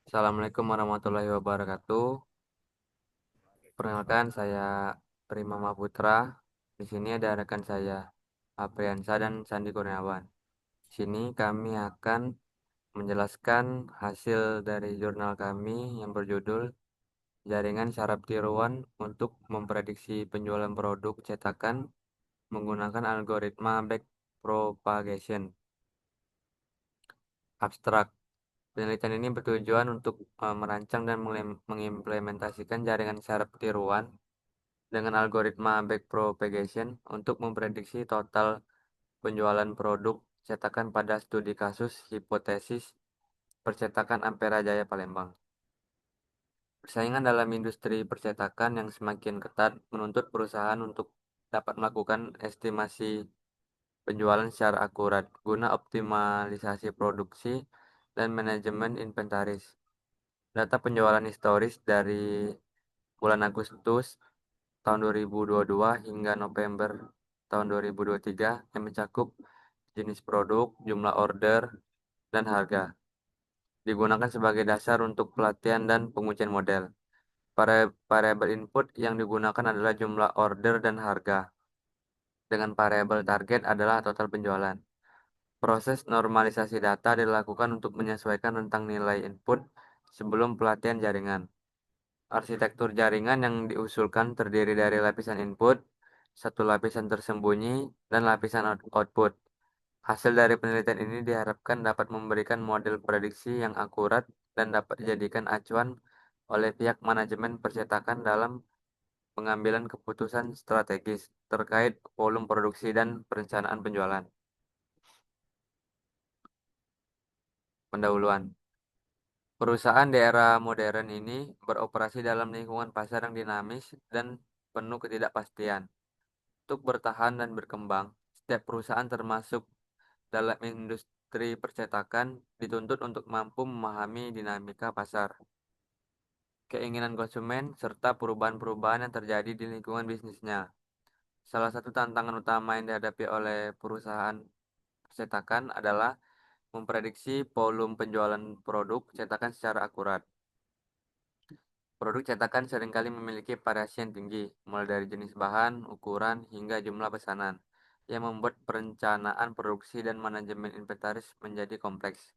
Assalamualaikum warahmatullahi wabarakatuh. Perkenalkan, saya Prima Maputra. Di sini ada rekan saya, Apriansa dan Sandi Kurniawan. Di sini kami akan menjelaskan hasil dari jurnal kami yang berjudul Jaringan Syaraf Tiruan untuk Memprediksi Penjualan Produk Cetakan Menggunakan Algoritma Backpropagation. Abstrak. Penelitian ini bertujuan untuk merancang dan mengimplementasikan jaringan syaraf tiruan dengan algoritma backpropagation untuk memprediksi total penjualan produk cetakan pada studi kasus hipotesis percetakan Ampera Jaya Palembang. Persaingan dalam industri percetakan yang semakin ketat menuntut perusahaan untuk dapat melakukan estimasi penjualan secara akurat guna optimalisasi produksi dan manajemen inventaris. Data penjualan historis dari bulan Agustus tahun 2022 hingga November tahun 2023 yang mencakup jenis produk, jumlah order, dan harga. Digunakan sebagai dasar untuk pelatihan dan pengujian model. Variabel input yang digunakan adalah jumlah order dan harga, dengan variabel target adalah total penjualan. Proses normalisasi data dilakukan untuk menyesuaikan rentang nilai input sebelum pelatihan jaringan. Arsitektur jaringan yang diusulkan terdiri dari lapisan input, satu lapisan tersembunyi, dan lapisan output. Hasil dari penelitian ini diharapkan dapat memberikan model prediksi yang akurat dan dapat dijadikan acuan oleh pihak manajemen percetakan dalam pengambilan keputusan strategis terkait volume produksi dan perencanaan penjualan. Pendahuluan. Perusahaan di era modern ini beroperasi dalam lingkungan pasar yang dinamis dan penuh ketidakpastian. Untuk bertahan dan berkembang, setiap perusahaan termasuk dalam industri percetakan dituntut untuk mampu memahami dinamika pasar, keinginan konsumen, serta perubahan-perubahan yang terjadi di lingkungan bisnisnya. Salah satu tantangan utama yang dihadapi oleh perusahaan percetakan adalah memprediksi volume penjualan produk cetakan secara akurat. Produk cetakan seringkali memiliki variasi yang tinggi, mulai dari jenis bahan, ukuran, hingga jumlah pesanan, yang membuat perencanaan produksi dan manajemen inventaris menjadi kompleks.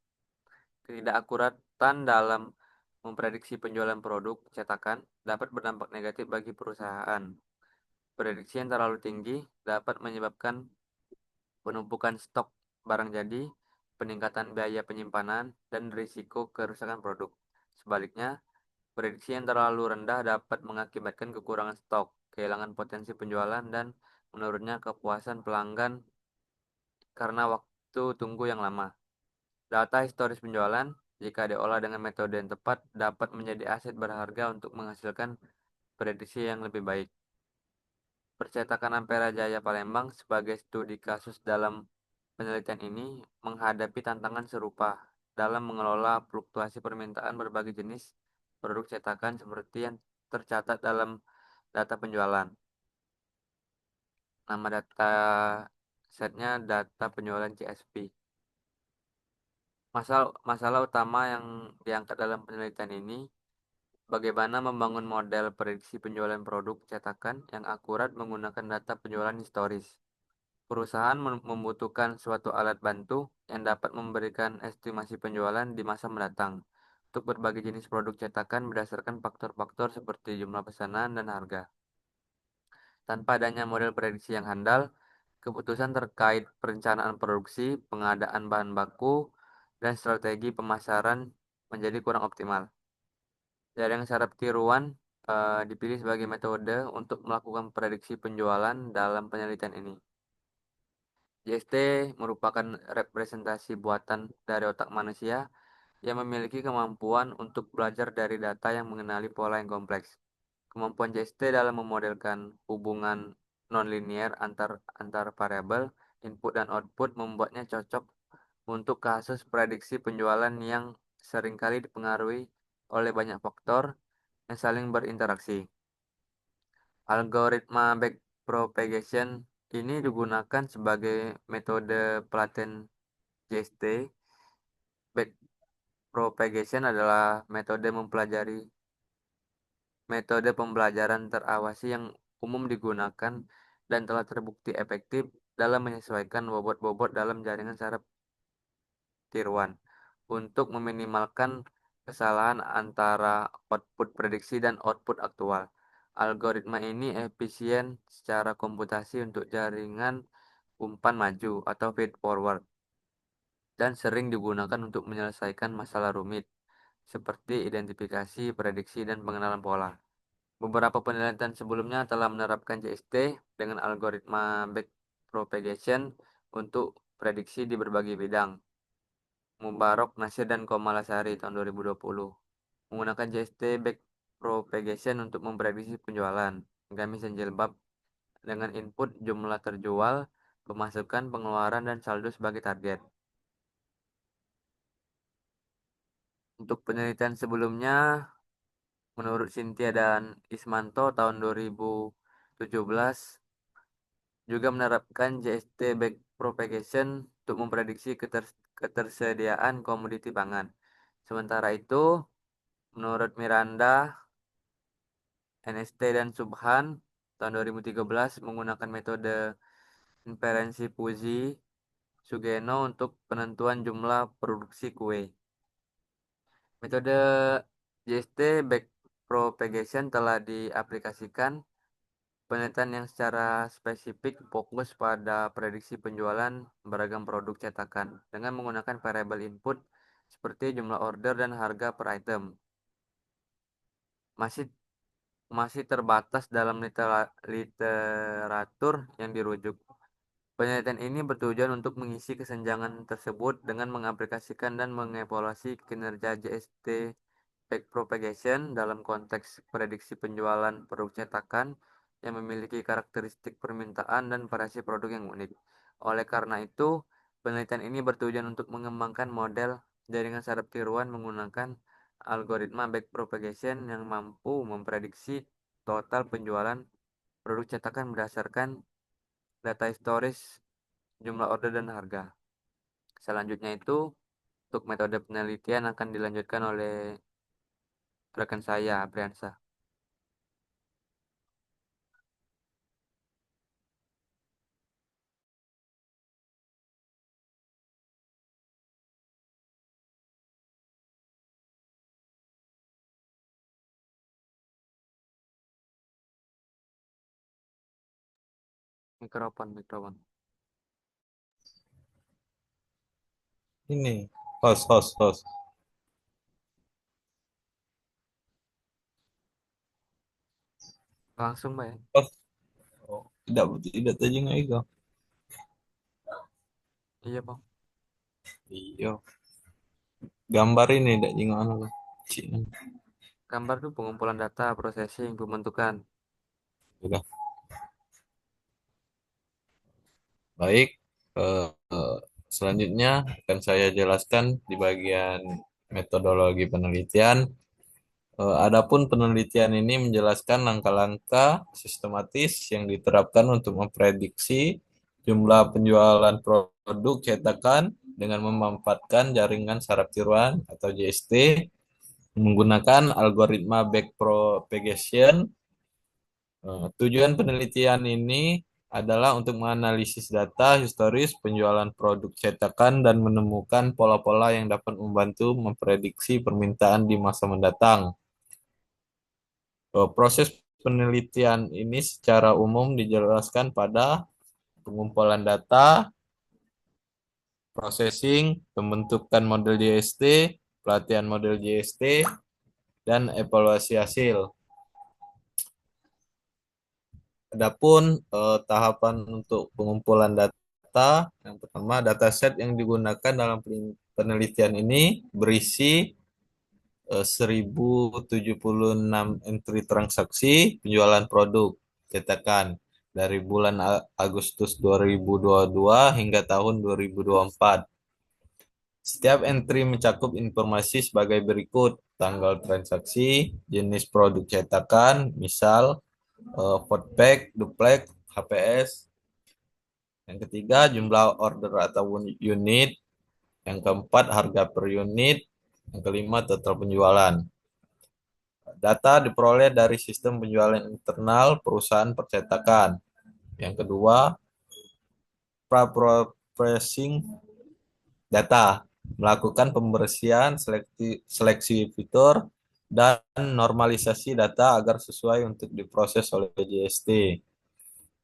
Ketidakakuratan dalam memprediksi penjualan produk cetakan dapat berdampak negatif bagi perusahaan. Prediksi yang terlalu tinggi dapat menyebabkan penumpukan stok barang jadi, peningkatan biaya penyimpanan, dan risiko kerusakan produk. Sebaliknya, prediksi yang terlalu rendah dapat mengakibatkan kekurangan stok, kehilangan potensi penjualan, dan menurunnya kepuasan pelanggan karena waktu tunggu yang lama. Data historis penjualan, jika diolah dengan metode yang tepat, dapat menjadi aset berharga untuk menghasilkan prediksi yang lebih baik. Percetakan Ampera Jaya Palembang sebagai studi kasus dalam penelitian ini menghadapi tantangan serupa dalam mengelola fluktuasi permintaan berbagai jenis produk cetakan seperti yang tercatat dalam data penjualan. Nama data setnya data penjualan CSP. Masalah utama yang diangkat dalam penelitian ini, bagaimana membangun model prediksi penjualan produk cetakan yang akurat menggunakan data penjualan historis. Perusahaan membutuhkan suatu alat bantu yang dapat memberikan estimasi penjualan di masa mendatang untuk berbagai jenis produk cetakan berdasarkan faktor-faktor seperti jumlah pesanan dan harga. Tanpa adanya model prediksi yang handal, keputusan terkait perencanaan produksi, pengadaan bahan baku, dan strategi pemasaran menjadi kurang optimal. Jaringan syaraf tiruan dipilih sebagai metode untuk melakukan prediksi penjualan dalam penelitian ini. JST merupakan representasi buatan dari otak manusia yang memiliki kemampuan untuk belajar dari data yang mengenali pola yang kompleks. Kemampuan JST dalam memodelkan hubungan nonlinier antar variabel input dan output membuatnya cocok untuk kasus prediksi penjualan yang seringkali dipengaruhi oleh banyak faktor yang saling berinteraksi. Algoritma backpropagation ini digunakan sebagai metode pelatihan JST propagation adalah metode pembelajaran terawasi yang umum digunakan dan telah terbukti efektif dalam menyesuaikan bobot-bobot dalam jaringan saraf tiruan untuk meminimalkan kesalahan antara output prediksi dan output aktual. Algoritma ini efisien secara komputasi untuk jaringan umpan maju atau feed forward dan sering digunakan untuk menyelesaikan masalah rumit seperti identifikasi, prediksi, dan pengenalan pola. Beberapa penelitian sebelumnya telah menerapkan JST dengan algoritma backpropagation untuk prediksi di berbagai bidang. Mubarok Nasir dan Komalasari tahun 2020 menggunakan JST backpropagation untuk memprediksi penjualan gamis dan jilbab dengan input jumlah terjual, pemasukan, pengeluaran, dan saldo sebagai target. Untuk penelitian sebelumnya, menurut Cynthia dan Ismanto tahun 2017 juga menerapkan JST backpropagation untuk memprediksi ketersediaan komoditi pangan. Sementara itu, menurut Miranda, NST dan Subhan tahun 2013 menggunakan metode inferensi Fuzzy Sugeno untuk penentuan jumlah produksi kue. Metode JST backpropagation telah diaplikasikan penelitian yang secara spesifik fokus pada prediksi penjualan beragam produk cetakan dengan menggunakan variabel input seperti jumlah order dan harga per item. Masih masih terbatas dalam literatur yang dirujuk. Penelitian ini bertujuan untuk mengisi kesenjangan tersebut dengan mengaplikasikan dan mengevaluasi kinerja JST backpropagation dalam konteks prediksi penjualan produk cetakan yang memiliki karakteristik permintaan dan variasi produk yang unik. Oleh karena itu, penelitian ini bertujuan untuk mengembangkan model jaringan saraf tiruan menggunakan algoritma backpropagation yang mampu memprediksi total penjualan produk cetakan berdasarkan data historis, jumlah order, dan harga. Selanjutnya itu, untuk metode penelitian akan dilanjutkan oleh rekan saya, Apriansa. Mikrofon. Ini host. Langsung, Mbak ya? Host. Oh, tidak tajeng ego. Iya, Bang. Iya. Gambar ini tidak jengok anu lah. Cina. Gambar itu pengumpulan data, processing, pembentukan. Sudah. Baik. Eh, eh, Selanjutnya akan saya jelaskan di bagian metodologi penelitian. Adapun penelitian ini menjelaskan langkah-langkah sistematis yang diterapkan untuk memprediksi jumlah penjualan produk cetakan dengan memanfaatkan jaringan saraf tiruan atau JST menggunakan algoritma backpropagation. Tujuan penelitian ini adalah untuk menganalisis data historis penjualan produk cetakan dan menemukan pola-pola yang dapat membantu memprediksi permintaan di masa mendatang. Proses penelitian ini secara umum dijelaskan pada pengumpulan data, processing, pembentukan model JST, pelatihan model JST, dan evaluasi hasil. Adapun tahapan untuk pengumpulan data, yang pertama dataset yang digunakan dalam penelitian ini berisi 1076 entry transaksi penjualan produk cetakan dari bulan Agustus 2022 hingga tahun 2024. Setiap entry mencakup informasi sebagai berikut: tanggal transaksi, jenis produk cetakan, misal Foodpack, Duplex, HPS. Yang ketiga, jumlah order atau unit. Yang keempat, harga per unit. Yang kelima, total penjualan. Data diperoleh dari sistem penjualan internal perusahaan percetakan. Yang kedua, pra-processing data, melakukan pembersihan, seleksi fitur, dan normalisasi data agar sesuai untuk diproses oleh JST.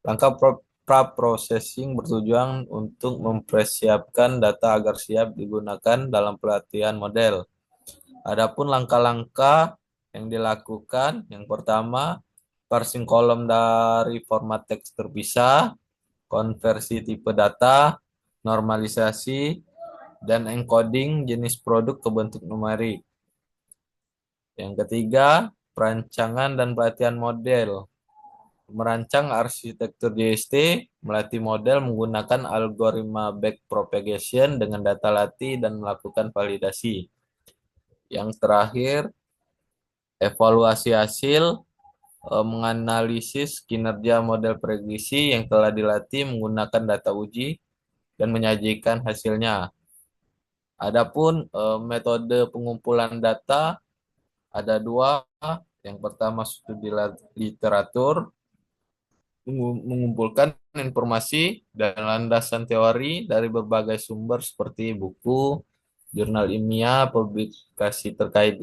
Langkah pra-processing bertujuan untuk mempersiapkan data agar siap digunakan dalam pelatihan model. Adapun langkah-langkah yang dilakukan, yang pertama, parsing kolom dari format teks terpisah, konversi tipe data, normalisasi, dan encoding jenis produk ke bentuk numerik. Yang ketiga, perancangan dan pelatihan model. Merancang arsitektur JST, melatih model menggunakan algoritma backpropagation dengan data latih dan melakukan validasi. Yang terakhir, evaluasi hasil, menganalisis kinerja model prediksi yang telah dilatih menggunakan data uji dan menyajikan hasilnya. Adapun metode pengumpulan data ada dua. Yang pertama studi literatur, mengumpulkan informasi dan landasan teori dari berbagai sumber seperti buku, jurnal ilmiah, publikasi terkait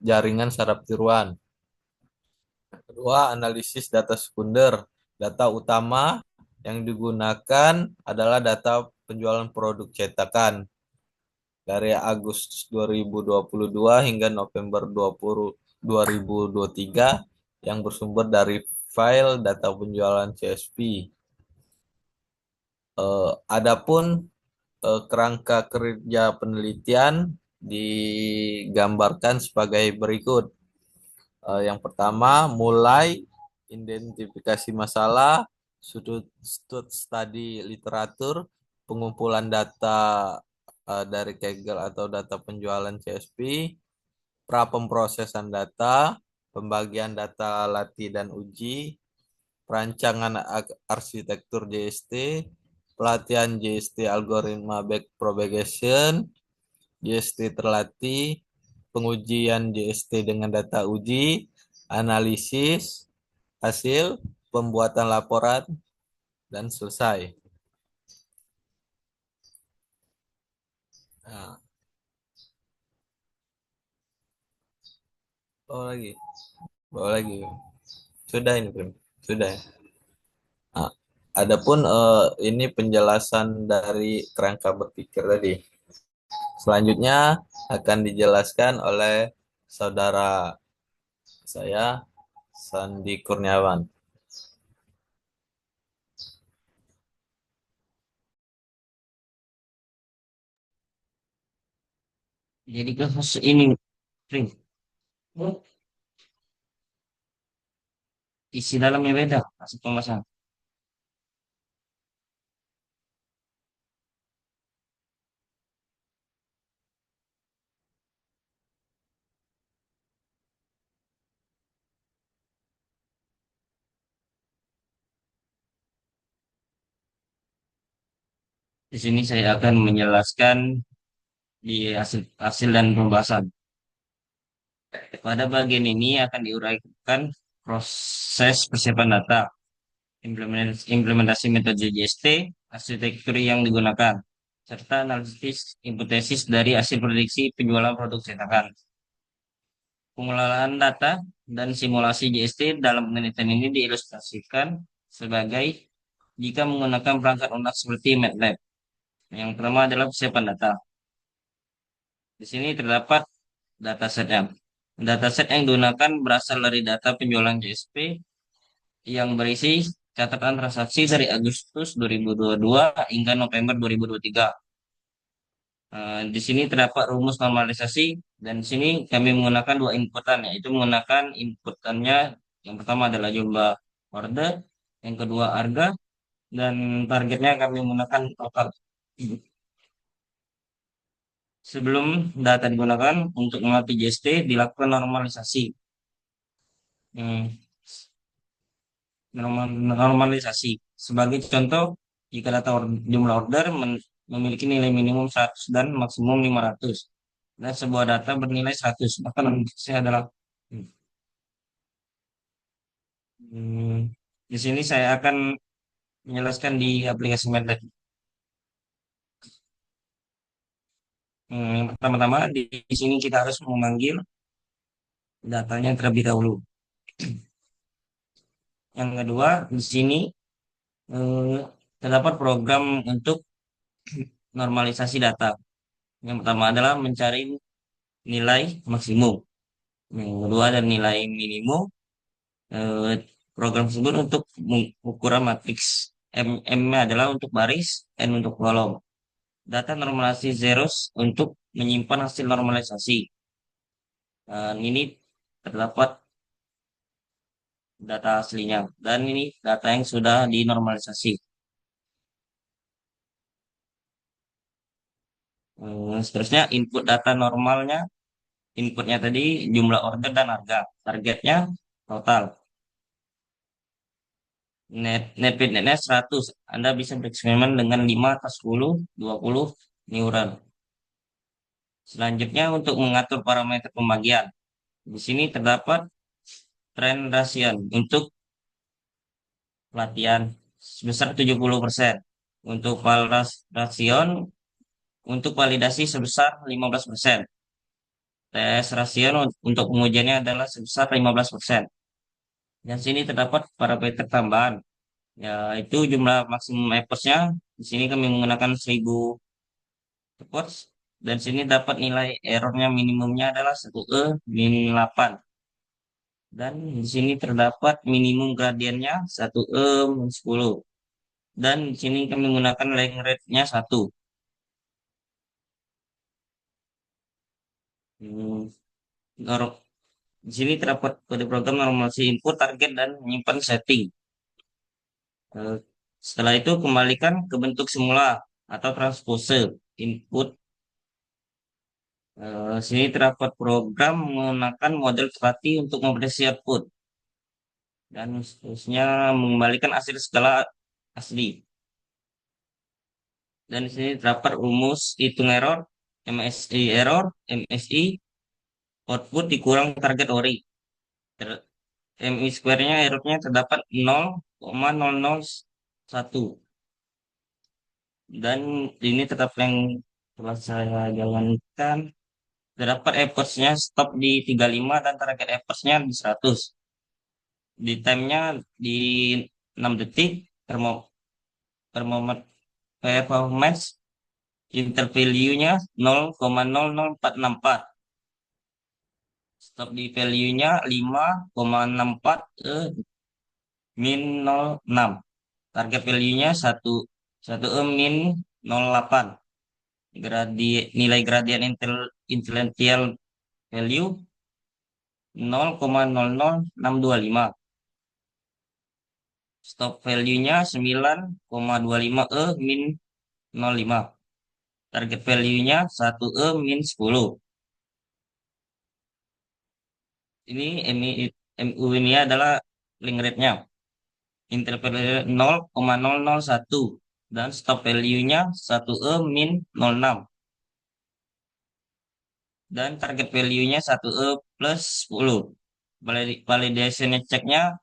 jaringan saraf tiruan. Kedua, analisis data sekunder. Data utama yang digunakan adalah data penjualan produk cetakan dari Agustus 2022 hingga November 2023 yang bersumber dari file data penjualan CSV. Adapun kerangka kerja penelitian digambarkan sebagai berikut. Yang pertama, mulai identifikasi masalah, sudut studi literatur, pengumpulan data dari Kaggle atau data penjualan CSV, pra pemrosesan data, pembagian data latih dan uji, perancangan arsitektur JST, pelatihan JST algoritma backpropagation, JST terlatih, pengujian JST dengan data uji, analisis hasil, pembuatan laporan, dan selesai. Nah, bawa lagi, bawa lagi. Sudah ini, Prim. Sudah. Nah, adapun ini penjelasan dari kerangka berpikir tadi. Selanjutnya akan dijelaskan oleh saudara saya, Sandi Kurniawan. Jadi kasus ini, Pring, isi dalamnya beda, masuk pemasangan. Di sini saya akan menjelaskan di hasil hasil dan pembahasan. Pada bagian ini akan diuraikan proses persiapan data, implementasi metode JST, arsitektur yang digunakan, serta analisis hipotesis dari hasil prediksi penjualan produk cetakan. Pengelolaan data dan simulasi JST dalam penelitian ini diilustrasikan sebagai jika menggunakan perangkat lunak seperti MATLAB. Yang pertama adalah persiapan data. Di sini terdapat dataset M. Dataset yang digunakan berasal dari data penjualan JSP yang berisi catatan transaksi dari Agustus 2022 hingga November 2023. Di sini terdapat rumus normalisasi dan di sini kami menggunakan dua inputan, yaitu menggunakan inputannya yang pertama adalah jumlah order, yang kedua harga, dan targetnya kami menggunakan total. Sebelum data digunakan untuk melatih JST dilakukan normalisasi. Hmm, normalisasi. Sebagai contoh, jika jumlah order memiliki nilai minimum 100 dan maksimum 500, dan sebuah data bernilai 100. Maka saya adalah hmm, di sini saya akan menjelaskan di aplikasi MATLAB. Yang pertama-tama di sini kita harus memanggil datanya terlebih dahulu. Yang kedua, di sini eh, terdapat program untuk normalisasi data. Yang pertama adalah mencari nilai maksimum. Yang kedua adalah nilai minimum. Eh, Program tersebut untuk ukuran matriks. M adalah untuk baris, N untuk kolom. Data normalisasi zeros untuk menyimpan hasil normalisasi. Dan ini terdapat data aslinya. Dan ini data yang sudah dinormalisasi. Seterusnya input data normalnya, inputnya tadi jumlah order dan harga. Targetnya total. Net fit netnya 100. Anda bisa bereksperimen dengan 5 atau 10, 20 neuron. Selanjutnya untuk mengatur parameter pembagian. Di sini terdapat trend ration untuk pelatihan sebesar 70%. Untuk ration untuk validasi sebesar 15%. Tes ration untuk pengujiannya adalah sebesar 15%. Dan sini terdapat parameter tambahan, yaitu jumlah maksimum effortnya. Di sini kami menggunakan 1000 efforts. Dan sini dapat nilai errornya minimumnya adalah 1E min 8. Dan di sini terdapat minimum gradiennya 1E min 10. Dan di sini kami menggunakan length rate-nya 1. Hmm, Di sini terdapat kode program normalisasi input, target, dan menyimpan setting. Eh, Setelah itu kembalikan ke bentuk semula atau transpose input. Sini terdapat program menggunakan model terlatih untuk memprediksi output dan seterusnya mengembalikan hasil skala asli. Dan di sini terdapat rumus hitung error, MSI output dikurang target ori. MI square-nya errornya terdapat 0,001. Dan ini tetap yang telah saya jalankan. Terdapat efforts-nya stop di 35 dan target efforts-nya di 100. Di time-nya di 6 detik. Termometer performance intervalue-nya 0,00464. Stop di value-nya 5,64 ke min 06. Target value-nya 1 min 08. Nilai gradien intellectual value 0,00625. Stop value-nya 9,25 min 05. Target value-nya 1 min 10. Ini MU ini adalah link rate-nya. Interval 0,001 dan stop value-nya 1 min 06. Dan target value-nya 1 plus 10. Validation check-nya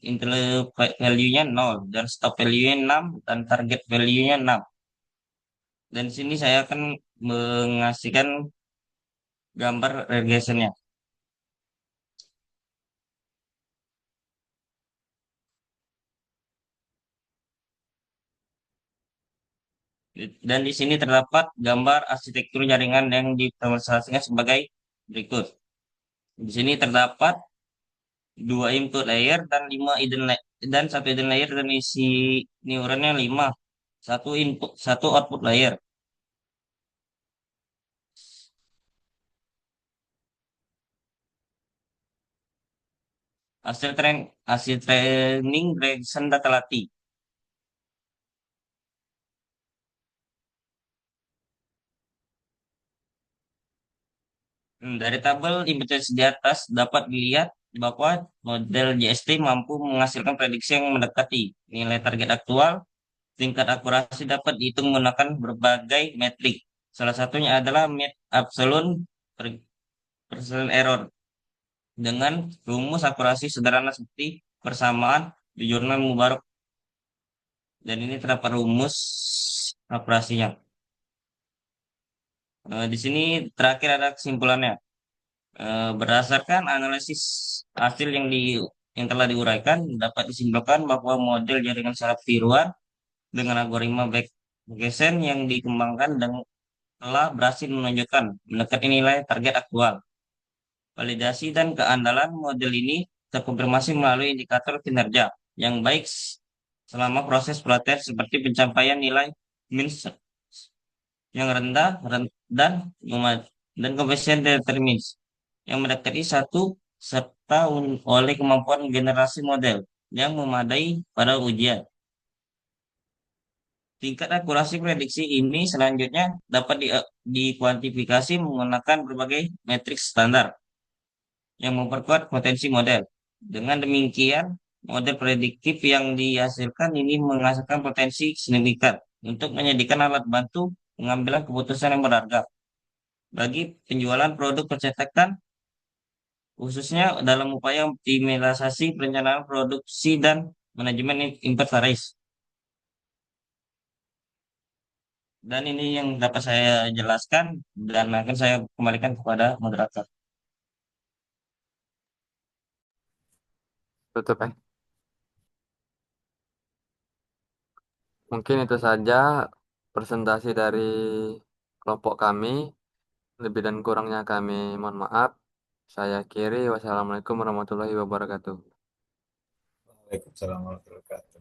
interval value-nya 0 dan stop value-nya 6 dan target value-nya 6. Dan di sini saya akan mengasihkan gambar regressionnya. Dan di sini terdapat gambar arsitektur jaringan yang dipresentasikan sebagai berikut. Di sini terdapat 2 input layer dan 1 hidden layer dan isi neuronnya 5. Satu output layer. Hasil training regression data latih. Dari tabel impetus di atas dapat dilihat bahwa model JST mampu menghasilkan prediksi yang mendekati nilai target aktual. Tingkat akurasi dapat dihitung menggunakan berbagai metrik. Salah satunya adalah absolute percent error dengan rumus akurasi sederhana seperti persamaan di jurnal Mubarak, dan ini terdapat rumus operasinya. Di sini terakhir ada kesimpulannya. Berdasarkan analisis hasil yang telah diuraikan, dapat disimpulkan bahwa model jaringan saraf tiruan dengan algoritma Bayesian yang dikembangkan dan telah berhasil menunjukkan mendekati nilai target aktual. Validasi dan keandalan model ini terkonfirmasi melalui indikator kinerja yang baik selama proses pelatihan seperti pencapaian nilai min yang rendah dan dan koefisien determinis yang mendekati satu serta oleh kemampuan generasi model yang memadai pada ujian. Tingkat akurasi prediksi ini selanjutnya dapat dikuantifikasi menggunakan berbagai metrik standar yang memperkuat potensi model. Dengan demikian, model prediktif yang dihasilkan ini menghasilkan potensi signifikan untuk menjadikan alat bantu pengambilan keputusan yang berharga bagi penjualan produk percetakan, khususnya dalam upaya optimalisasi perencanaan produksi dan manajemen inventaris. Dan ini yang dapat saya jelaskan dan akan saya kembalikan kepada moderator. Tutup ya. Mungkin itu saja presentasi dari kelompok kami. Lebih dan kurangnya kami mohon maaf. Saya akhiri. Wassalamualaikum warahmatullahi wabarakatuh. Waalaikumsalam warahmatullahi wabarakatuh.